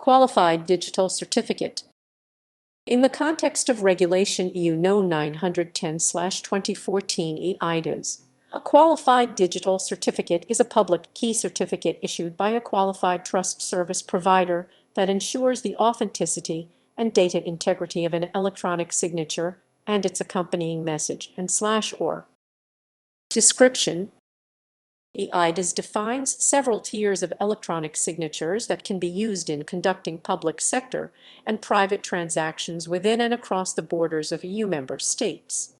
Qualified Digital Certificate. In the context of Regulation EU No. 910/2014 eIDAS, a qualified digital certificate is a public key certificate issued by a qualified trust service provider that ensures the authenticity and data integrity of an electronic signature and its accompanying message and/or. Description: eIDAS defines several tiers of electronic signatures that can be used in conducting public sector and private transactions within and across the borders of EU member states.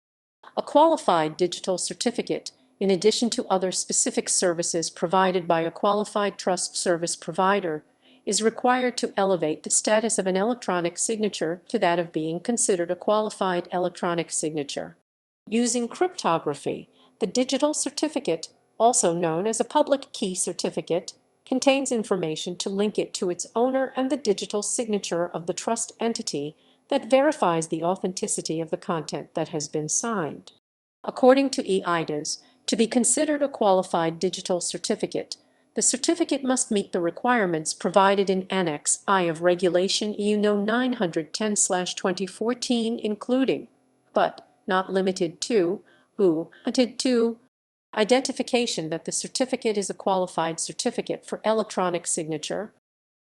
A qualified digital certificate, in addition to other specific services provided by a qualified trust service provider, is required to elevate the status of an electronic signature to that of being considered a qualified electronic signature. Using cryptography, the digital certificate, also known as a public key certificate, contains information to link it to its owner and the digital signature of the trust entity that verifies the authenticity of the content that has been signed. According to eIDAS, to be considered a qualified digital certificate, the certificate must meet the requirements provided in Annex I of Regulation EU No. 910/2014, including, but not limited to, identification that the certificate is a qualified certificate for electronic signature,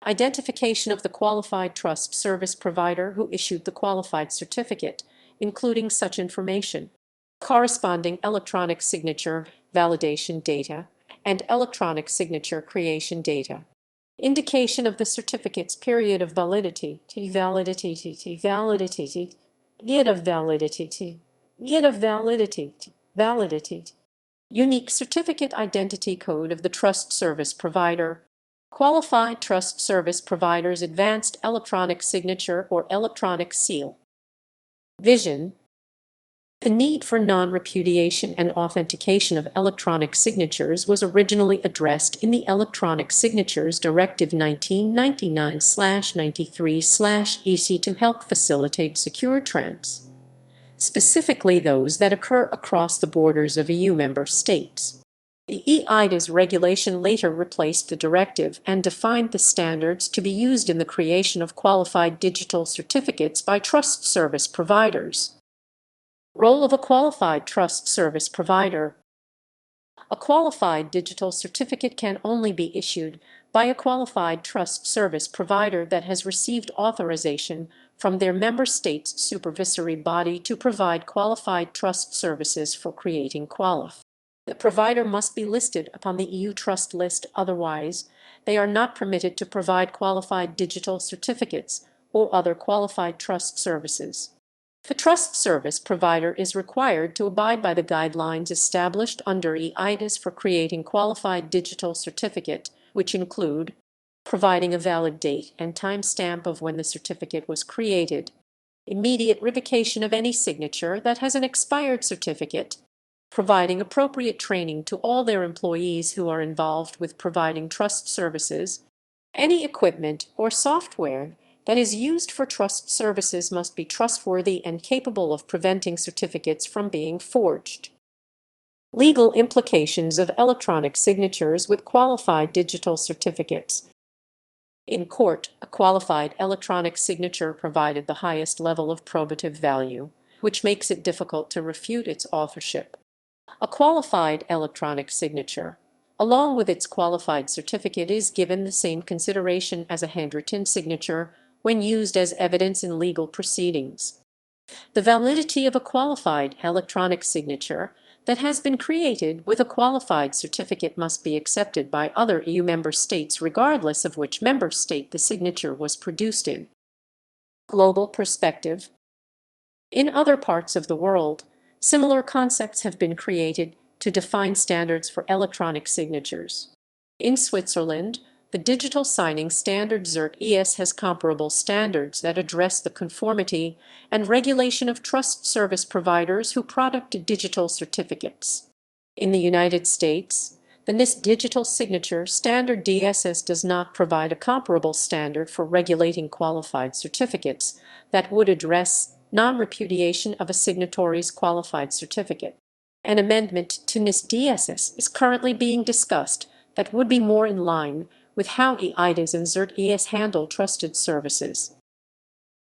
identification of the qualified trust service provider who issued the qualified certificate, including such information, corresponding electronic signature validation data, and electronic signature creation data. Indication of the certificate's period of validity, unique certificate identity code of the trust service provider, qualified trust service provider's advanced electronic signature or electronic seal. Vision: the need for non-repudiation and authentication of electronic signatures was originally addressed in the Electronic Signatures Directive 1999/93/EC to help facilitate secure specifically those that occur across the borders of EU member states. The eIDAS regulation later replaced the directive and defined the standards to be used in the creation of qualified digital certificates by trust service providers. Role of a qualified trust service provider. A qualified digital certificate can only be issued by a qualified trust service provider that has received authorization from their member state's supervisory body to provide qualified trust services for creating The provider must be listed upon the EU trust list, otherwise they are not permitted to provide qualified digital certificates or other qualified trust services. The trust service provider is required to abide by the guidelines established under eIDAS for creating qualified digital certificate, which include providing a valid date and timestamp of when the certificate was created, immediate revocation of any signature that has an expired certificate, providing appropriate training to all their employees who are involved with providing trust services. Any equipment or software that is used for trust services must be trustworthy and capable of preventing certificates from being forged. Legal implications of electronic signatures with qualified digital certificates. In court, a qualified electronic signature provided the highest level of probative value, which makes it difficult to refute its authorship. A qualified electronic signature, along with its qualified certificate, is given the same consideration as a handwritten signature when used as evidence in legal proceedings. The validity of a qualified electronic signature that has been created with a qualified certificate must be accepted by other EU member states regardless of which member state the signature was produced in. Global perspective. In other parts of the world, similar concepts have been created to define standards for electronic signatures. In Switzerland, the digital signing standard ZERT-ES has comparable standards that address the conformity and regulation of trust service providers who product digital certificates. In the United States, the NIST Digital Signature Standard DSS does not provide a comparable standard for regulating qualified certificates that would address non-repudiation of a signatory's qualified certificate. An amendment to NIST DSS is currently being discussed that would be more in line with how eIDAS and eIDAS handle trusted services.